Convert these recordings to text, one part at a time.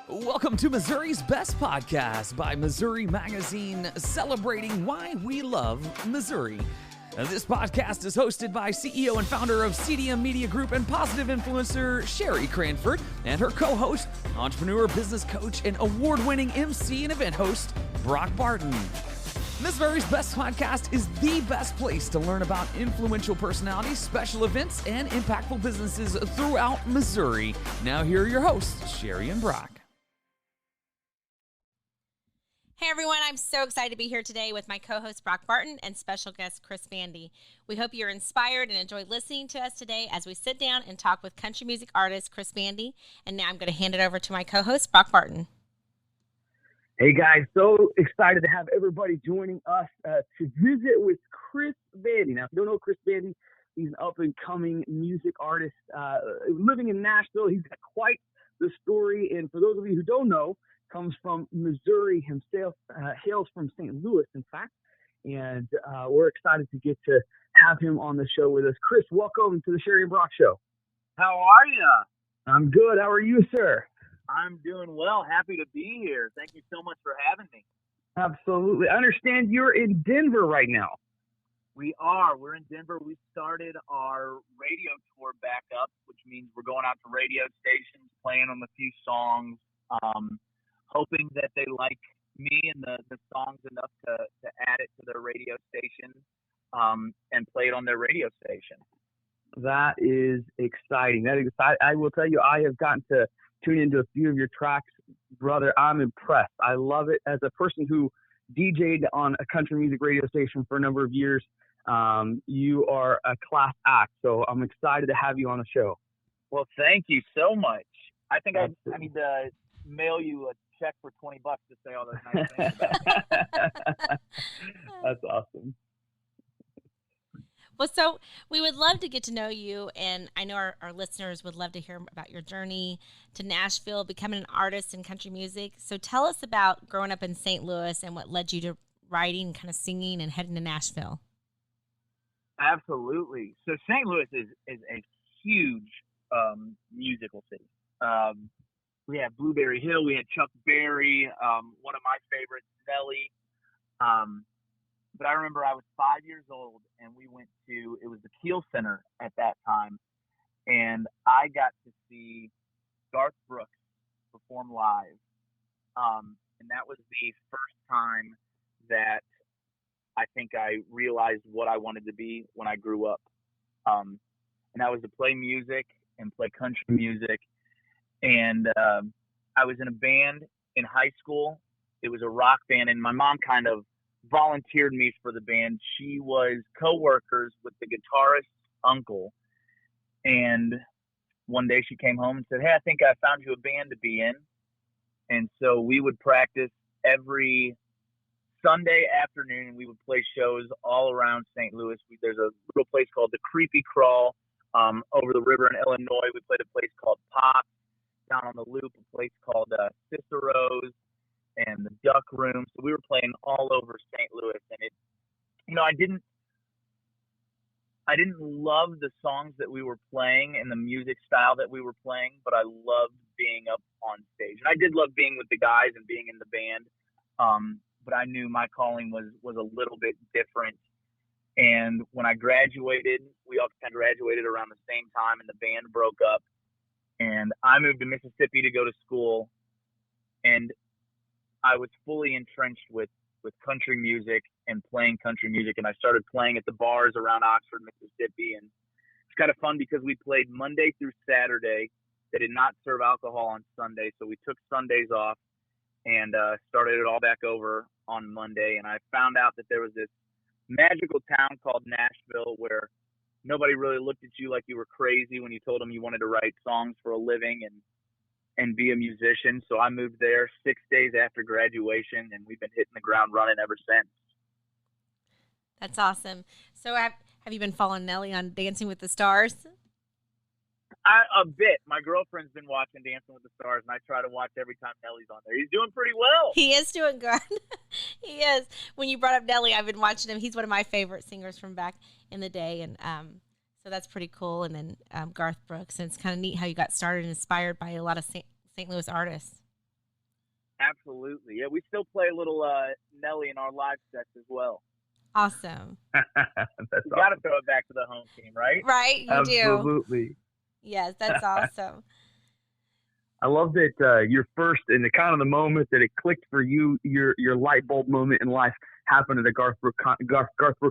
Welcome to Missouri's Best Podcast by Missouri Magazine, celebrating why we love Missouri. This podcast is hosted by CEO and founder of CDM Media Group and positive influencer Sherry Cranford and her co-host, entrepreneur, business coach, and award-winning MC and event host, Brock Barton. Missouri's Best Podcast is the best place to learn about influential personalities, special events, and impactful businesses throughout Missouri. Now here are your hosts, Sherry and Brock. Hey everyone, I'm so excited to be here today with my co-host Brock Barton and special guest Chris Bandi. We hope you're inspired and enjoy listening to us today as we sit down and talk with country music artist Chris Bandi. And now I'm going to hand it over to my co-host Brock Barton. Hey guys, so excited to have everybody joining us to visit with Chris Bandi. Now, if you don't know Chris Bandi, he's an up-and-coming music artist living in Nashville. He's got quite the story, and for those of you who don't know, comes from Missouri himself, hails from St. Louis, in fact, and we're excited to get to have him on the show with us. Chris, welcome to the Sherry and Brock Show. How are you? I'm good. How are you, sir? I'm doing well. Happy to be here. Thank you so much for having me. Absolutely. I understand you're in Denver right now. We are. We're in Denver. We started our radio tour back up, which means we're going out to radio stations, playing them a few songs, hoping that they like me and the songs enough to add it to their radio station and play it on their radio station. That is exciting. I will tell you, I have gotten to tune into a few of your tracks. Brother, I'm impressed. I love it. As a person who DJ'd on a country music radio station for a number of years, you are a class act. So I'm excited to have you on the show. Well, thank you so much. I think I need to mail you a check for $20 to say all those nice things about. That's awesome. Well, so we would love to get to know you, and I know our listeners would love to hear about your journey to Nashville, becoming an artist in country music. So tell us about growing up in St. Louis and what led you to writing, kind of singing, and heading to Nashville. Absolutely. So St. Louis is a huge musical city. We have Blueberry Hill. We had Chuck Berry, one of my favorites, Nelly. But I remember I was 5 years old, and we went to, it was the Kiel Center at that time, and I got to see Garth Brooks perform live. And that was the first time that I think I realized what I wanted to be when I grew up. And that was to play music and play country music. And I was in a band in high school. It was a rock band, and my mom kind of volunteered me for the band. She was co-workers with the guitarist's uncle, and one day she came home and said, "Hey, I think I found you a band to be in." And so we would practice every Sunday afternoon, and we would play shows all around St. Louis. There's a little place called the Creepy Crawl over the river in Illinois. We played a place called Pop down on the Loop, a place called Cicero's, and the Duck Room. So we were playing all over St. Louis, and it, I didn't love the songs that we were playing and the music style that we were playing, but I loved being up on stage. And I did love being with the guys and being in the band. But I knew my calling was a little bit different. And when I graduated, we all kind of graduated around the same time, and the band broke up. And I moved to Mississippi to go to school, and I was fully entrenched with country music and playing country music. And I started playing at the bars around Oxford, Mississippi. And it's kind of fun because we played Monday through Saturday. They did not serve alcohol on Sunday, so we took Sundays off and started it all back over on Monday. And I found out that there was this magical town called Nashville where nobody really looked at you like you were crazy when you told them you wanted to write songs for a living and be a musician. So I moved there 6 days after graduation, and we've been hitting the ground running ever since. That's awesome. So have you been following Nelly on Dancing with the Stars? A bit. My girlfriend's been watching Dancing with the Stars, and I try to watch every time Nelly's on there. He's doing pretty well. He is doing good. He is. When you brought up Nelly, I've been watching him. He's one of my favorite singers from back in the day, and so that's pretty cool. And then Garth Brooks, and it's kind of neat how you got started and inspired by a lot of St. Louis artists. Absolutely. Yeah, we still play a little Nelly in our live sets as well. Awesome. That's You got to throw it back to the home team, right? Right? You do. Absolutely. Yes, that's awesome. I love that your first and the kind of the moment that it clicked for you, your light bulb moment in life happened at a Garth Brooks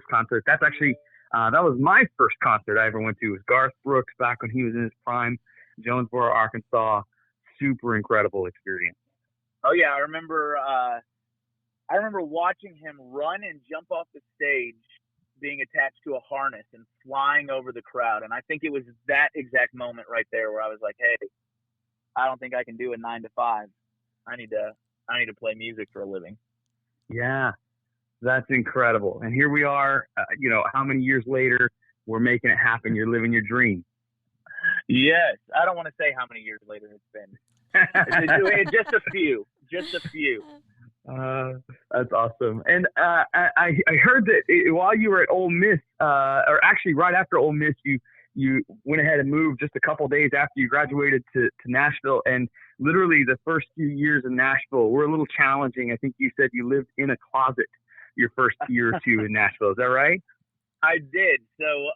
concert. That's actually that was my first concert I ever went to. It was Garth Brooks back when he was in his prime, Jonesboro, Arkansas. Super incredible experience. Oh yeah, I remember watching him run and jump off the stage, being attached to a harness and flying over the crowd. And I think it was that exact moment right there where I was like, hey, I don't think I can do a 9 to 5. I need to play music for a living. Yeah, that's incredible. And here we are, how many years later, we're making it happen. You're living your dream. Yes. I don't want to say how many years later it's been. Just a few. That's awesome. And I heard that while you were at Ole Miss, or actually right after Ole Miss, you went ahead and moved just a couple days after you graduated to Nashville. And literally the first few years in Nashville were a little challenging. I think you said you lived in a closet your first year or two in Nashville. Is that right? I did. So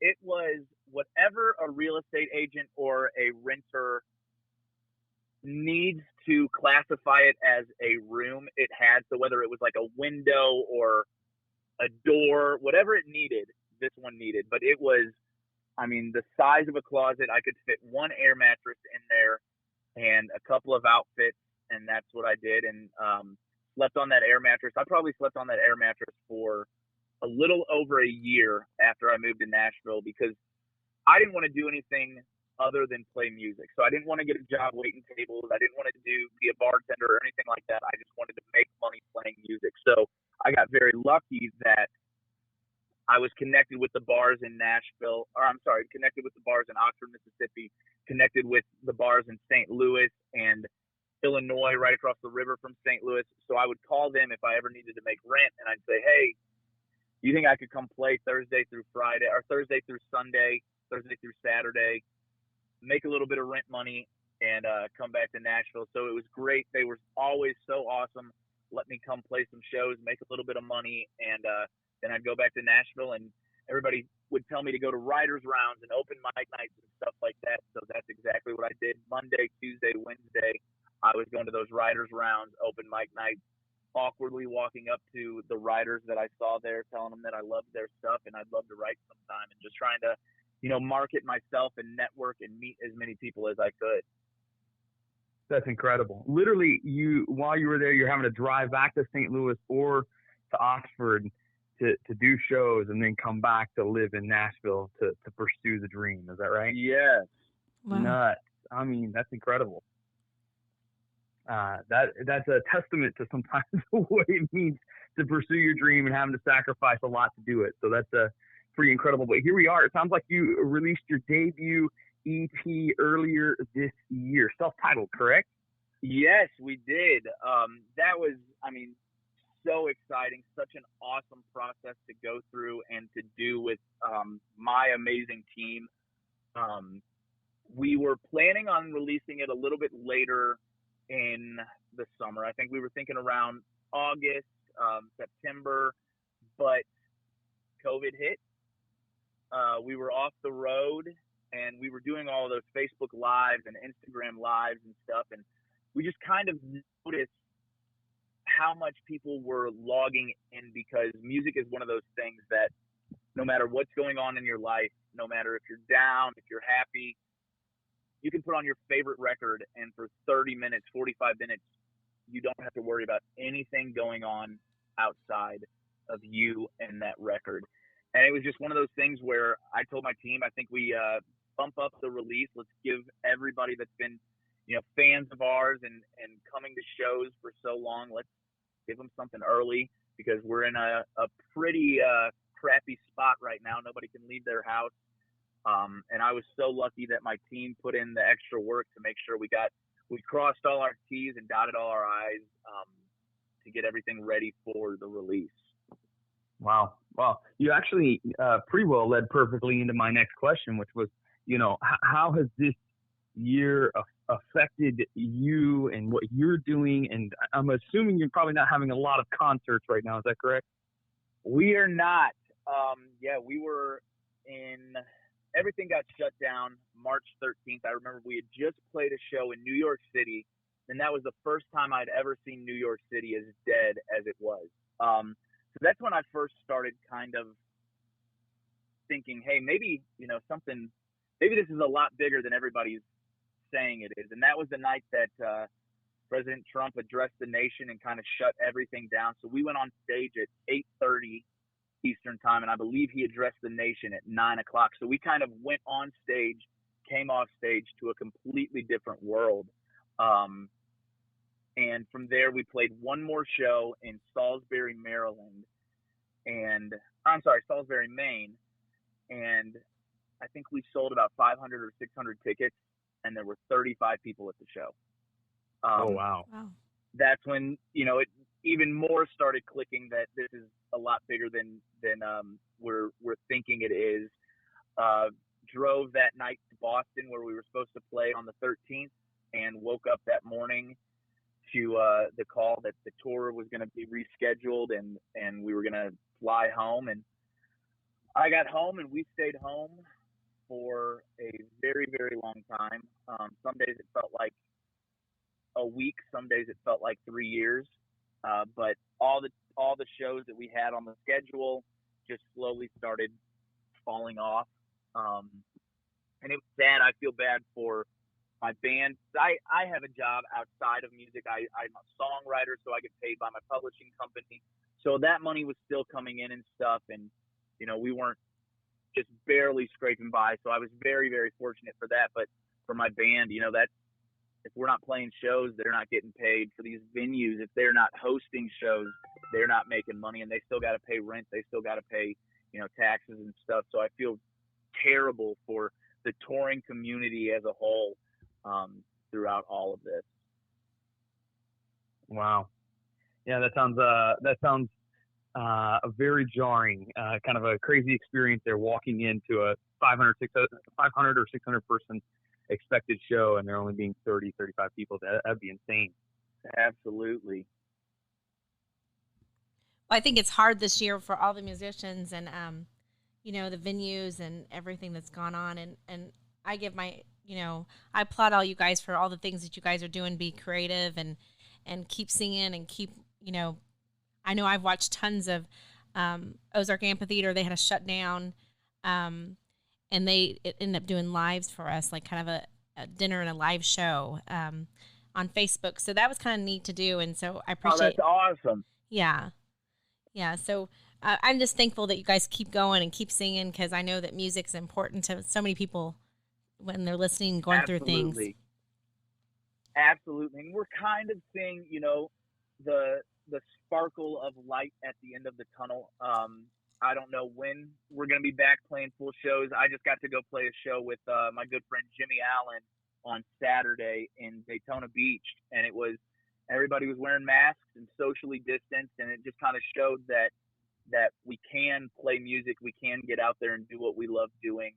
it was whatever a real estate agent or a renter needs to classify it as a room, it had. So whether it was like a window or a door, whatever it needed, this one needed. But it was, the size of a closet. I could fit one air mattress in there and a couple of outfits, and that's what I did. And slept on that air mattress. I probably slept on that air mattress for a little over a year after I moved to Nashville, because I didn't want to do anything other than play music. So I didn't want to get a job waiting tables. I didn't want to be a bartender or anything like that. I just wanted to make money playing music. So I got very lucky that I was connected with the bars in Nashville, connected with the bars in Oxford, Mississippi, connected with the bars in St. Louis and Illinois, right across the river from St. Louis. So I would call them if I ever needed to make rent, and I'd say, hey, you think I could come play Thursday through Friday, or Thursday through Sunday, Thursday through Saturday, make a little bit of rent money, and come back to Nashville. So it was great. They were always so awesome. Let me come play some shows, make a little bit of money, and then I'd go back to Nashville, and everybody would tell me to go to writers' rounds and open mic nights and stuff like that. So that's exactly what I did. Monday, Tuesday, Wednesday, I was going to those writers' rounds, open mic nights, awkwardly walking up to the writers that I saw there, telling them that I loved their stuff and I'd love to write sometime, and just trying to, market myself and network and meet as many people as I could. That's incredible. Literally, while you were there, you're having to drive back to St. Louis or to Oxford to do shows, and then come back to live in Nashville to pursue the dream. Is that right? Yes. Wow. Nuts. That's incredible. That's a testament to sometimes what it means to pursue your dream and having to sacrifice a lot to do it. So that's pretty incredible. But here we are. It sounds like you released your debut EP earlier this year, self-titled, correct? Yes, we did. That was, so exciting. Such an awesome process to go through and to do with my amazing team. We were planning on releasing it a little bit later in the summer. I think we were thinking around August, September, but COVID hit. We were off the road, and we were doing all of those Facebook Lives and Instagram Lives and stuff, and we just kind of noticed how much people were logging in, because music is one of those things that no matter what's going on in your life, no matter if you're down, if you're happy, you can put on your favorite record, and for 30 minutes, 45 minutes, you don't have to worry about anything going on outside of you and that record. And it was just one of those things where I told my team, I think we bump up the release. Let's give everybody that's been, fans of ours and coming to shows for so long, let's give them something early, because we're in a pretty crappy spot right now. Nobody can leave their house. And I was so lucky that my team put in the extra work to make sure we crossed all our T's and dotted all our I's to get everything ready for the release. Wow. You actually pretty well led perfectly into my next question, which was, how has this year affected you and what you're doing? And I'm assuming you're probably not having a lot of concerts right now. Is that correct? We are not. Yeah, we were in. Everything got shut down March 13th. I remember we had just played a show in New York City, and that was the first time I'd ever seen New York City as dead as it was. So that's when I first started kind of thinking, hey, maybe, maybe this is a lot bigger than everybody's saying it is. And that was the night that President Trump addressed the nation and kind of shut everything down. So we went on stage at 8:30 Eastern time, and I believe he addressed the nation at 9 o'clock. So we kind of went on stage, came off stage to a completely different world. And from there, we played one more show in Salisbury, Maryland, Salisbury, Maine. And I think we sold about 500 or 600 tickets, and there were 35 people at the show. Oh, wow. That's when, it even more started clicking that this is a lot bigger than we're thinking it is. Drove that night to Boston where we were supposed to play on the 13th, and woke up that morning to the call that the tour was going to be rescheduled and we were going to fly home. And I got home, and we stayed home for a very, very long time. Some days it felt like a week. Some days it felt like 3 years. But all the shows that we had on the schedule just slowly started falling off. And it was sad. I feel bad for my band. I have a job outside of music. I'm a songwriter, so I get paid by my publishing company. So that money was still coming in and stuff. And, we weren't just barely scraping by. So I was very, very fortunate for that. But for my band, that if we're not playing shows, they're not getting paid. For these venues, if they're not hosting shows, they're not making money, and they still got to pay rent. They still got to pay, taxes and stuff. So I feel terrible for the touring community as a whole throughout all of this. Wow. Yeah, that sounds very jarring, kind of a crazy experience there, walking into a 500 or 600 person expected show, and there only being 30, 35 people. That'd be insane. Absolutely. Well, I think it's hard this year for all the musicians and, the venues and everything that's gone on. And I give I applaud all you guys for all the things that you guys are doing. Be creative and keep singing and keep, I know I've watched tons of Ozark Amphitheater. They had to shut down, and it ended up doing lives for us, like kind of a dinner and a live show on Facebook. So that was kind of neat to do, and so I appreciate. Oh, that's awesome. Yeah. So I'm just thankful that you guys keep going and keep singing, because I know that music's important to so many people when they're listening, going through things. Absolutely, and we're kind of seeing, the sparkle of light at the end of the tunnel. I don't know when we're going to be back playing full shows. I just got to go play a show with my good friend Jimmy Allen on Saturday in Daytona Beach, and everybody was wearing masks and socially distanced, and it just kind of showed that we can play music, we can get out there and do what we love doing,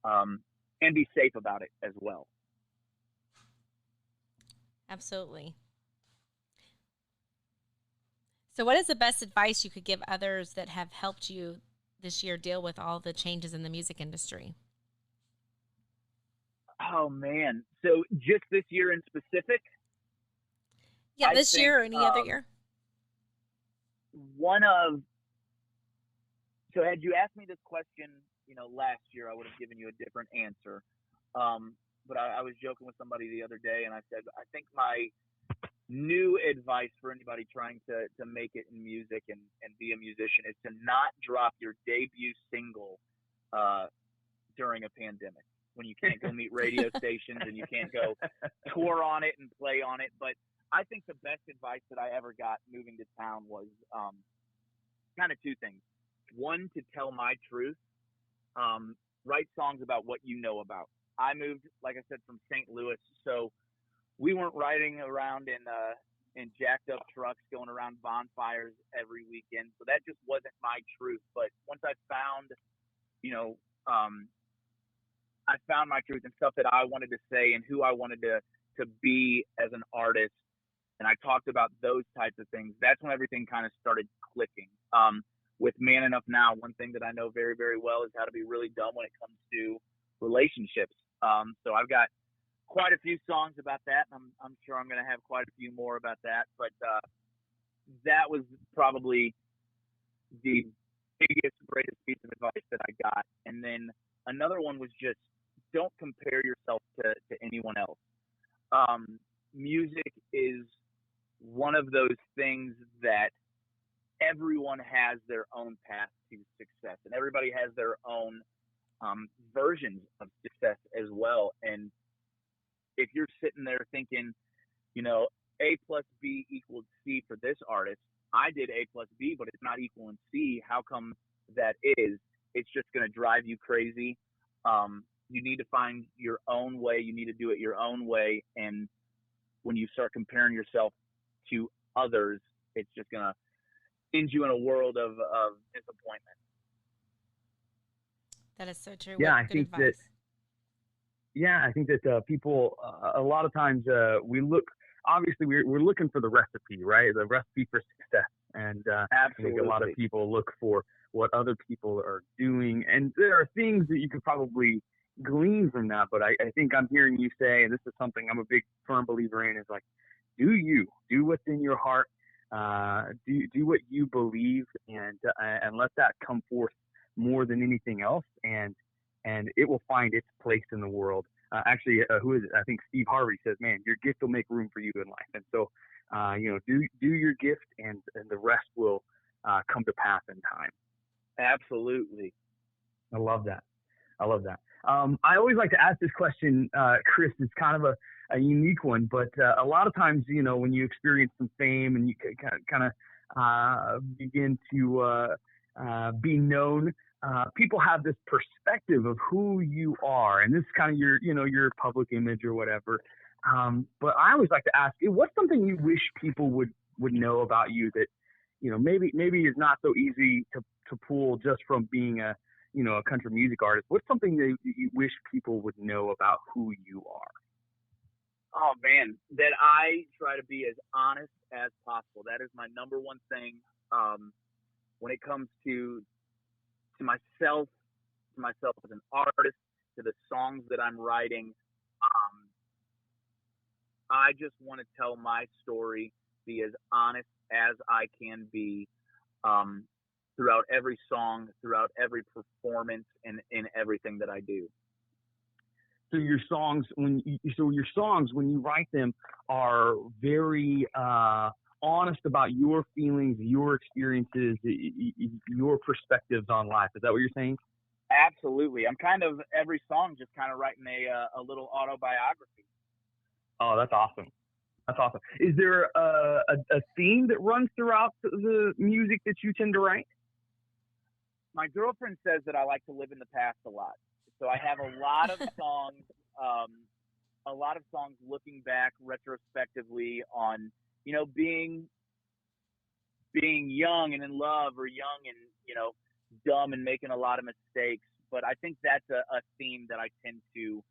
and be safe about it as well. Absolutely. So what is the best advice you could give others that have helped you this year deal with all the changes in the music industry? Oh, man. So just this year in specific? Yeah, this year or any other year? So had you asked me this question, last year, I would have given you a different answer. But I was joking with somebody the other day, and I said, I think my new advice for anybody trying to make it in music and be a musician is to not drop your debut single during a pandemic, when you can't go meet radio stations and you can't go tour on it and play on it. But I think the best advice that I ever got moving to town was kind of two things. One, to tell my truth. Write songs about what you know about. I moved, like I said, from St. Louis, so we weren't riding around in jacked up trucks going around bonfires every weekend. So that just wasn't my truth. But once I found, I found my truth and stuff that I wanted to say and who I wanted to be as an artist. And I talked about those types of things. That's when everything kind of started clicking. With Man Enough Now, one thing that I know very, very well is how to be really dumb when it comes to relationships. So I've got quite a few songs about that. And I'm sure I'm going to have quite a few more about that. But that was probably the biggest, greatest piece of advice that I got. And then another one was just don't compare yourself to anyone else. Music is one of those things that everyone has their own path to success, and everybody has their own versions of success as well. And if you're sitting there thinking, you know, A plus B equals C for this artist, I did A plus B, but it's not equal in C. How come that is? It's just going to drive you crazy. You need to find your own way. You need to do it your own way. And when you start comparing yourself to others, it's just going to send you in a world of disappointment. That is so true. Yeah, What I good think advice. I think that people, a lot of times we look, obviously we're looking for the recipe, right? The recipe for success. And I think a lot of people look for what other people are doing. And there are things that you could probably glean from that. But I think I'm hearing you say, and this is something I'm a big firm believer in, is like, do what's in your heart, do what you believe, and let that come forth more than anything else. And it will find its place in the world. Who is it? I think Steve Harvey says, man, your gift will make room for you in life. And so, do your gift, and the rest will come to pass in time. Absolutely. I love that. I always like to ask this question, Chris. It's kind of a unique one, but a lot of times, when you experience some fame and you kind of begin to be known, people have this perspective of who you are, and this is kind of your public image or whatever. But I always like to ask, what's something you wish people would know about you that, maybe is not so easy to pull just from being a country music artist? What's something that you wish people would know about who you are? Oh man, that I try to be as honest as possible. That is my number one thing. When it comes to myself as an artist, to the songs that I'm writing, I just want to tell my story, be as honest as I can be, throughout every song, throughout every performance, and in everything that I do. So your songs, when you write them, are very honest about your feelings, your experiences, your perspectives on life. Is that what you're saying? Absolutely. I'm kind of every song just kind of writing a little autobiography. Oh, that's awesome. Is there a theme that runs throughout the music that you tend to write? My girlfriend says that I like to live in the past a lot. So I have a lot of songs looking back retrospectively on, being young and in love, or young and, dumb and making a lot of mistakes. But I think that's a theme that I tend to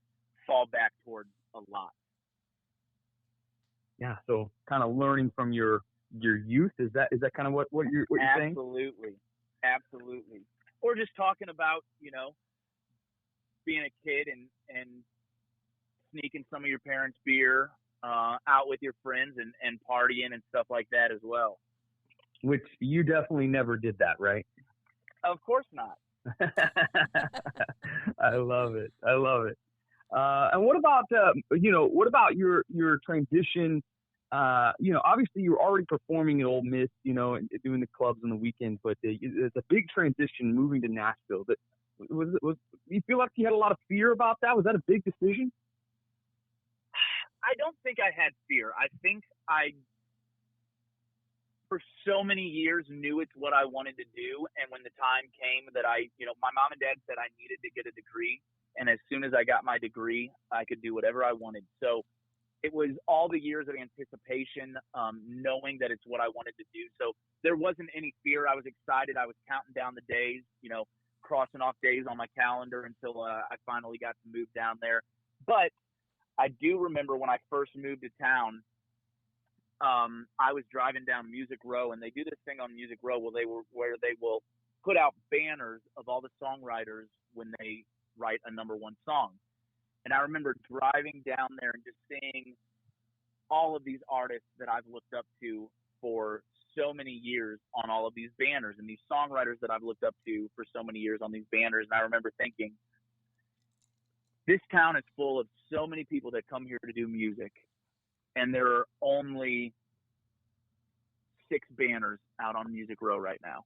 fall back towards a lot. Yeah. So kind of learning from your youth. Is that kind of what you're saying? Absolutely. Or just talking about, being a kid and sneaking some of your parents' beer out with your friends and partying and stuff like that as well. Which you definitely never did that, right? Of course not. I love it. And what about your transition? Obviously you're already performing at Ole Miss, and doing the clubs on the weekends, but it's a big transition moving to Nashville. That was you feel like you had a lot of fear about that? Was that a big decision? I don't think I had fear. I think I, for so many years, knew it's what I wanted to do. And when the time came that my mom and dad said I needed to get a degree. And as soon as I got my degree, I could do whatever I wanted. So it was all the years of anticipation, knowing that it's what I wanted to do. So there wasn't any fear. I was excited. I was counting down the days, crossing off days on my calendar until I finally got to move down there. But I do remember when I first moved to town, I was driving down Music Row, and they do this thing on Music Row where they will put out banners of all the songwriters when they write a #1 song. And I remember driving down there and just seeing all of these artists that I've looked up to for so many years on all of these banners, and these songwriters that I've looked up to for so many years on these banners. And I remember thinking, this town is full of so many people that come here to do music, and there are only 6 banners out on Music Row right now.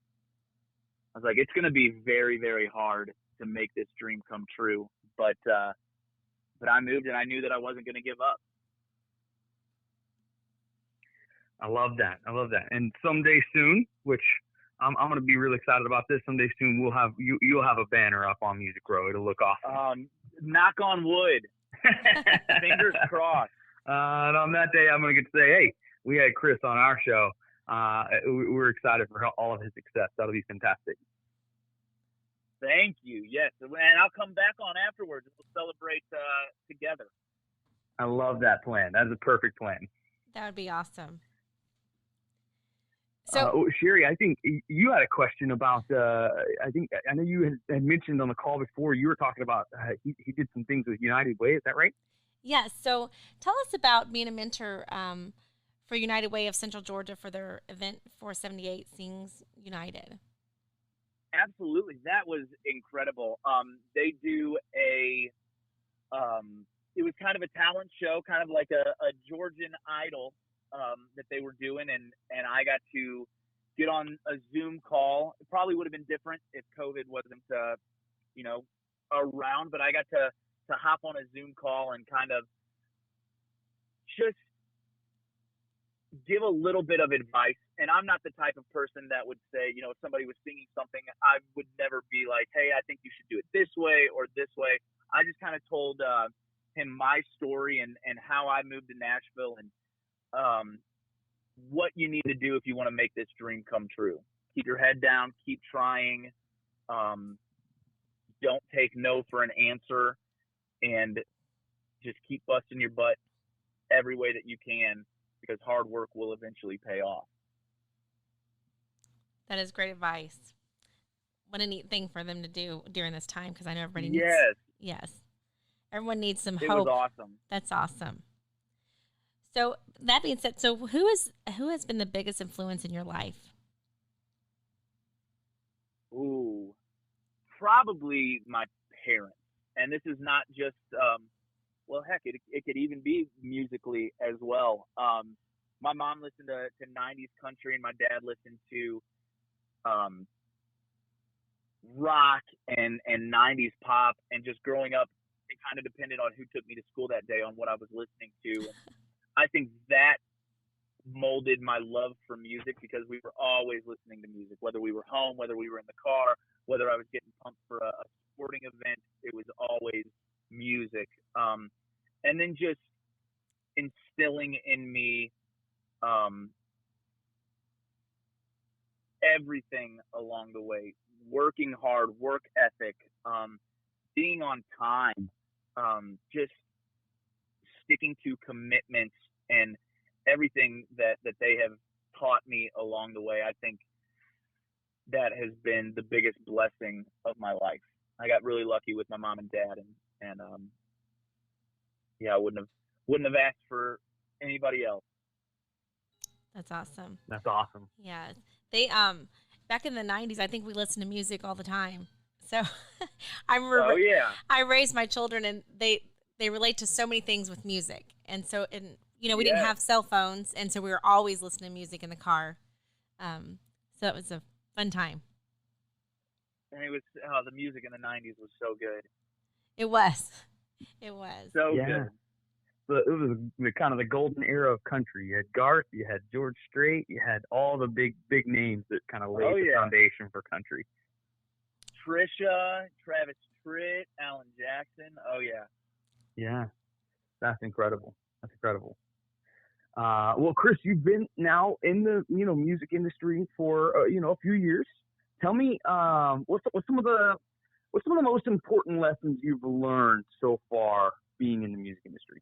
I was like, it's going to be very, very hard to make this dream come true. But I moved, and I knew that I wasn't going to give up. I love that. And someday soon, which I'm going to be really excited about this. Someday soon, you'll have a banner up on Music Row. It'll look awesome. Knock on wood. Fingers crossed. And on that day, I'm going to get to say, hey, we had Chris on our show. We're excited for all of his success. That'll be fantastic. Thank you. Yes. And I'll come back on afterwards. We'll celebrate together. I love that plan. That's a perfect plan. That would be awesome. So, Sherry, I think you had a question about. I know you had mentioned on the call before. You were talking about he did some things with United Way. Is that right? yes. So, tell us about being a mentor for United Way of Central Georgia for their event 478 Sings United. Absolutely, that was incredible. They do it was kind of a talent show, kind of like a Georgian Idol. That they were doing, and I got to get on a Zoom call. It probably would have been different if COVID wasn't, around, but I got to hop on a Zoom call and kind of just give a little bit of advice. And I'm not the type of person that would say, if somebody was singing something, I would never be like, hey, I think you should do it this way or this way. I just kind of told him my story and how I moved to Nashville and what you need to do if you want to make this dream come true. Keep your head down, keep trying, don't take no for an answer, and just keep busting your butt every way that you can, because hard work will eventually pay off. That is great advice. What a neat thing for them to do during this time, because I know everybody needs. Yes. Everyone needs some hope. It was awesome. That's awesome. So that being said, so who has been the biggest influence in your life? Ooh, probably my parents. And this is not just, it could even be musically as well. My mom listened to 90s country, and my dad listened to rock and 90s pop. And just growing up, it kind of depended on who took me to school that day on what I was listening to. I think that molded my love for music, because we were always listening to music, whether we were home, whether we were in the car, whether I was getting pumped for a sporting event, it was always music. And then just instilling in me everything along the way, working hard, work ethic, being on time, just sticking to commitments and everything that they have taught me along the way. I think that has been the biggest blessing of my life. I got really lucky with my mom and dad, and I wouldn't have asked for anybody else. That's awesome. That's awesome. Yeah. They back in the 90s, I think we listened to music all the time. So I remember I raised my children, and they relate to so many things with music. And so, we didn't have cell phones, and so we were always listening to music in the car. So that was a fun time. And it was, the music in the 90s was so good. It was. So good. But it was kind of the golden era of country. You had Garth, you had George Strait, you had all the big names that kind of laid the foundation for country. Trisha, Travis Tritt, Alan Jackson. Oh yeah. Yeah, that's incredible. Well, Chris, you've been now in the music industry for a few years. Tell me, what's some of the what's some of the most important lessons you've learned so far being in the music industry?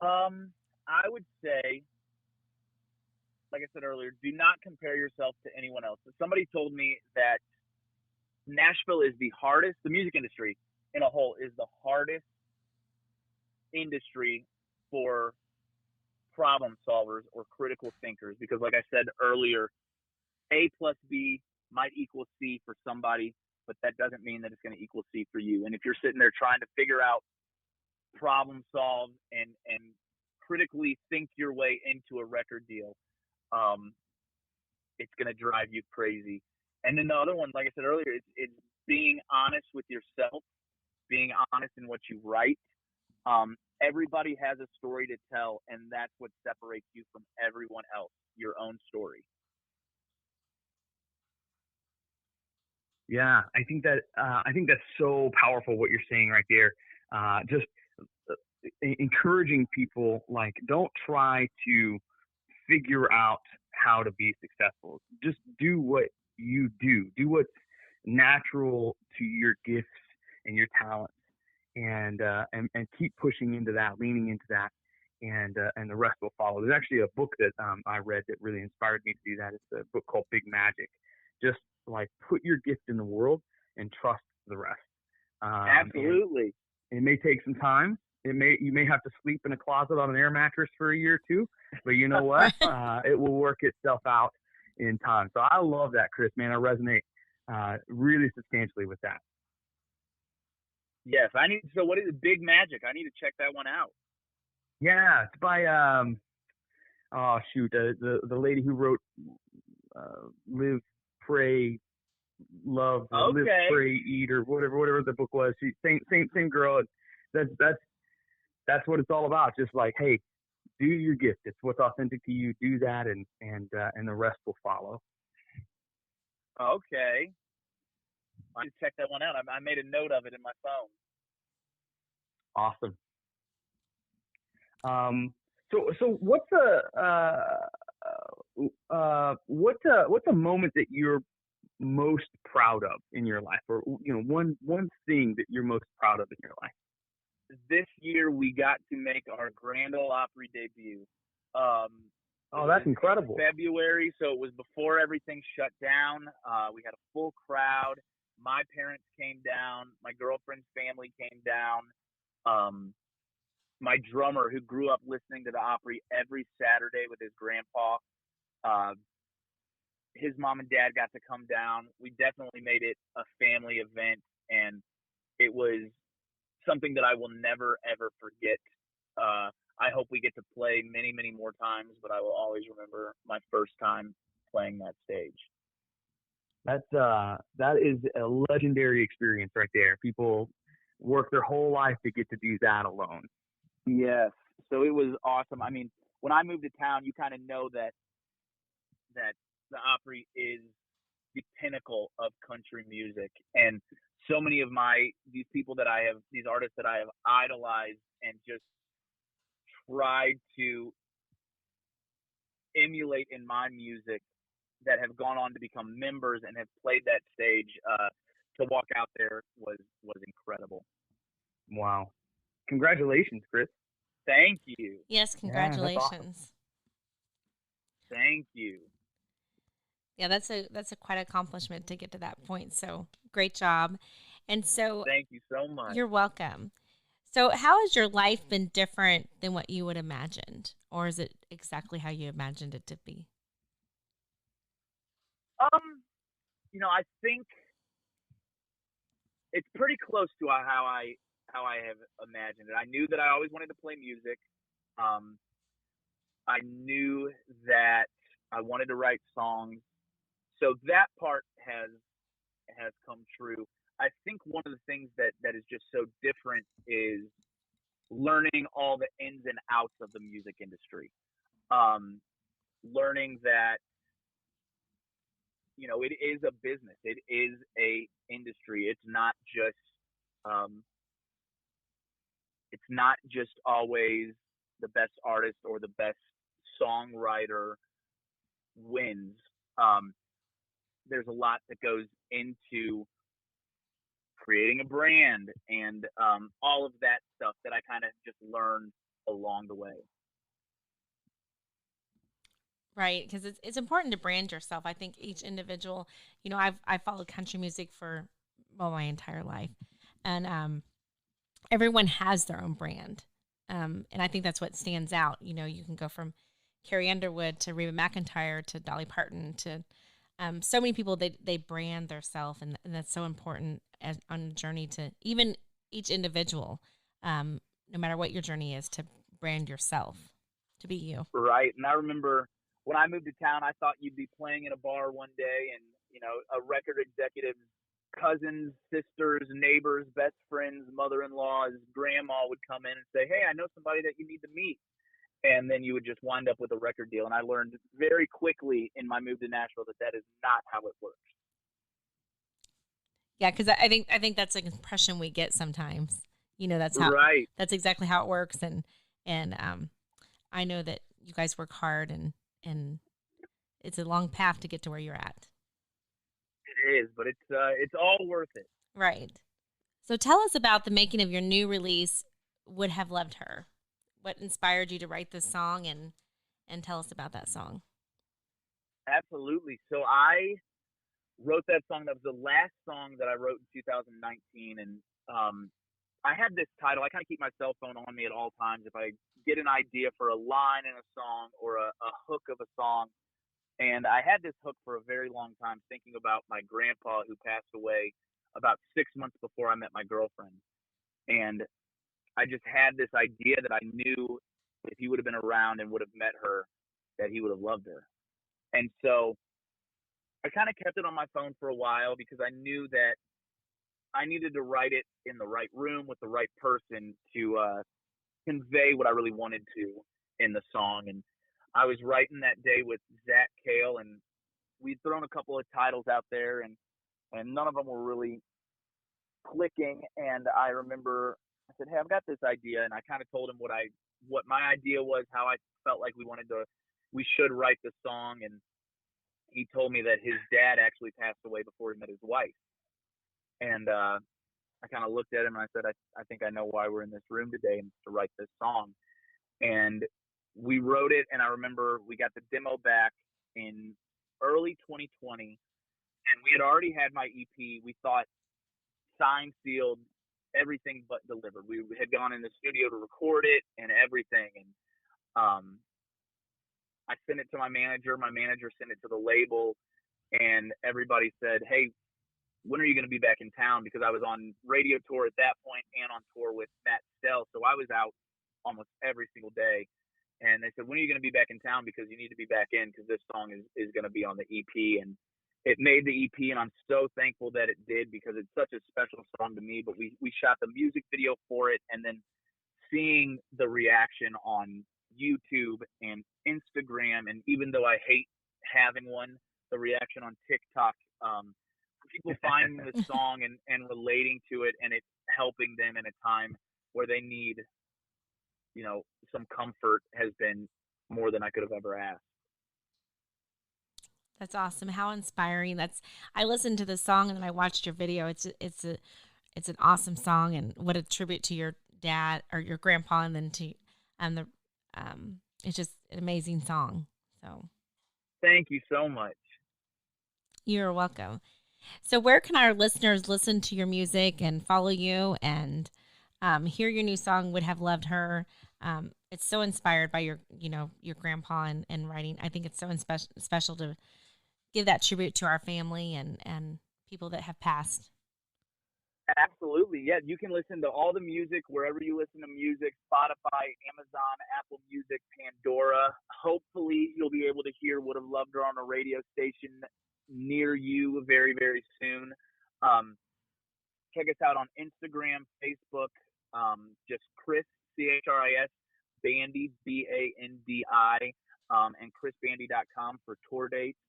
I would say, like I said earlier, do not compare yourself to anyone else. Somebody told me that Nashville is the music industry in a whole is the hardest industry for problem solvers or critical thinkers, because like I said earlier, A plus B might equal C for somebody, but that doesn't mean that it's going to equal C for you. And if you're sitting there trying to figure out, problem solve, and critically think your way into a record deal, it's going to drive you crazy. And then the other one, like I said earlier, it's being honest with yourself, being honest in what you write. Everybody has a story to tell, and that's what separates you from everyone else, your own story. Yeah, I think that's so powerful what you're saying right there. Just encouraging people, like, don't try to figure out how to be successful. Just do what you do. Do what's natural to your gifts and your talents, and keep pushing into that, leaning into that, and the rest will follow. There's actually a book that I read that really inspired me to do that. It's a book called Big Magic. Just like put your gift in the world and trust the rest. Absolutely. It may take some time. You may have to sleep in a closet on an air mattress for a year or two, but you know what? It will work itself out in time. So I love that, Chris, man. I resonate really substantially with that. Yes, so what is it? Big Magic. I need to check that one out. Yeah, it's by the lady who wrote Live, Pray, Love, Okay. Live, Pray, Eat, or whatever the book was. She same girl. And that's what it's all about. Just like, hey, do your gift. It's what's authentic to you. Do that, and the rest will follow. Okay. I need to check that one out. I made a note of it in my phone. Awesome. So what's a moment that you're most proud of in your life, or one thing that you're most proud of in your life? This year we got to make our Grand Ole Opry debut. That's incredible. February, so it was before everything shut down. We had a full crowd. My parents came down. My girlfriend's family came down. My drummer, who grew up listening to the Opry every Saturday with his grandpa, his mom and dad got to come down. We definitely made it a family event, and it was something that I will never, ever forget. I hope we get to play many, many more times, but I will always remember my first time playing that stage. That is a legendary experience right there. People work their whole life to get to do that alone. Yes. So it was awesome. I mean, when I moved to town, you kind of know that the Opry is the pinnacle of country music. And so many of these artists that I have idolized and just tried to emulate in my music, that have gone on to become members and have played that stage, to walk out there was incredible. Wow. Congratulations, Chris. Thank you. Yes, congratulations. Yeah, that's awesome. Thank you. Yeah, that's a quite accomplishment to get to that point. So great job. And so thank you so much. You're welcome. So how has your life been different than what you would imagined? Or is it exactly how you imagined it to be? I think it's pretty close to how I have imagined it. I knew that I always wanted to play music. I knew that I wanted to write songs. So that part has come true. I think one of the things that is just so different is learning all the ins and outs of the music industry. Learning that, it is a business. It is a industry. It's not just always the best artist or the best songwriter wins. There's a lot that goes into creating a brand, and all of that stuff that I kind of just learned along the way. Right, because it's important to brand yourself. I think each individual, I've followed country music for my entire life, and everyone has their own brand, and I think that's what stands out. You can go from Carrie Underwood to Reba McEntire to Dolly Parton to so many people. They brand themselves, and that's so important on a journey to even each individual, no matter what your journey is, to brand yourself, to be you. Right, and I remember when I moved to town, I thought you'd be playing in a bar one day, and a record executive's cousins, sisters, neighbors, best friends, mother-in-law's grandma would come in and say, "Hey, I know somebody that you need to meet," and then you would just wind up with a record deal. And I learned very quickly in my move to Nashville that is not how it works. Yeah, because I think that's an impression we get sometimes. That's how right. That's exactly how it works, and I know that you guys work hard, and it's a long path to get to where you're at. It is, but it's all worth it. Right. So tell us about the making of your new release, Would Have Loved Her. What inspired you to write this song, and tell us about that song. Absolutely. So I wrote that song. That was the last song that I wrote in 2019, and I had this title. I kind of keep my cell phone on me at all times. If I get an idea for a line in a song or a hook of a song, and I had this hook for a very long time, thinking about my grandpa who passed away about 6 months before I met my girlfriend. And I just had this idea that I knew if he would have been around and would have met her, that he would have loved her. And so I kind of kept it on my phone for a while because I knew that I needed to write it in the right room with the right person to convey what I really wanted to in the song. And I was writing that day with Zach Cale, and we'd thrown a couple of titles out there, and none of them were really clicking. And I remember I said, "Hey, I've got this idea," and I kind of told him what my idea was, how I felt like we should write the song. And he told me that his dad actually passed away before he met his wife. And I kind of looked at him and I said, I think I know why we're in this room today, and to write this song. And we wrote it, and I remember we got the demo back in early 2020, and we had already had my EP. We thought signed, sealed, everything but delivered. We had gone in the studio to record it and everything. And I sent it to my manager. My manager sent it to the label, and everybody said, "Hey, when are you going to be back in town?" Because I was on radio tour at that point and on tour with Matt Stell. So I was out almost every single day. And they said, "When are you going to be back in town? Because you need to be back in, because this song is going to be on the EP." And it made the EP, and I'm so thankful that it did, because it's such a special song to me. But we shot the music video for it, and then seeing the reaction on YouTube and Instagram, and even though I hate having one, the reaction on TikTok, people finding the song and relating to it, and it helping them in a time where they need, some comfort, has been more than I could have ever asked. That's awesome. How inspiring. I listened to the song and then I watched your video. It's an awesome song, and what a tribute to your dad or your grandpa, and then to it's just an amazing song. So thank you so much. You're welcome. So where can our listeners listen to your music and follow you and hear your new song, Would Have Loved Her? It's so inspired by your grandpa and writing. I think it's so special to give that tribute to our family and people that have passed. Absolutely. Yeah, you can listen to all the music wherever you listen to music: Spotify, Amazon, Apple Music, Pandora. Hopefully you'll be able to hear Would Have Loved Her on a radio station near you very, very soon. Check us out on Instagram, Facebook, just Chris, CHRIS, Bandi, BANDI, and chrisbandi.com for tour dates.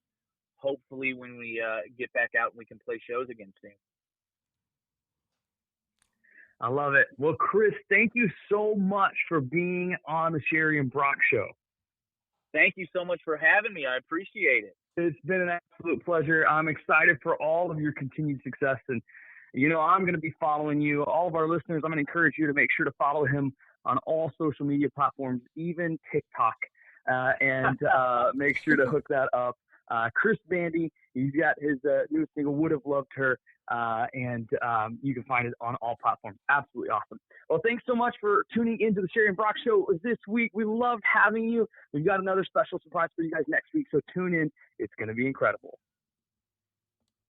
Hopefully when we get back out, we can play shows again soon. I love it. Well, Chris, thank you so much for being on the Sherry and Brock Show. Thank you so much for having me. I appreciate it. It's been an absolute pleasure. I'm excited for all of your continued success, and You know, I'm going to be following you. All of our listeners, I'm going to encourage you to make sure to follow him on all social media platforms, even TikTok, and make sure to hook that up. Chris Bandi, he's got his newest single, Would Have Loved Her, and you can find it on all platforms. Absolutely awesome. Well, thanks so much for tuning into the Sherry and Brock Show this week. We loved having you. We've got another special surprise for you guys next week, so tune in. It's going to be incredible.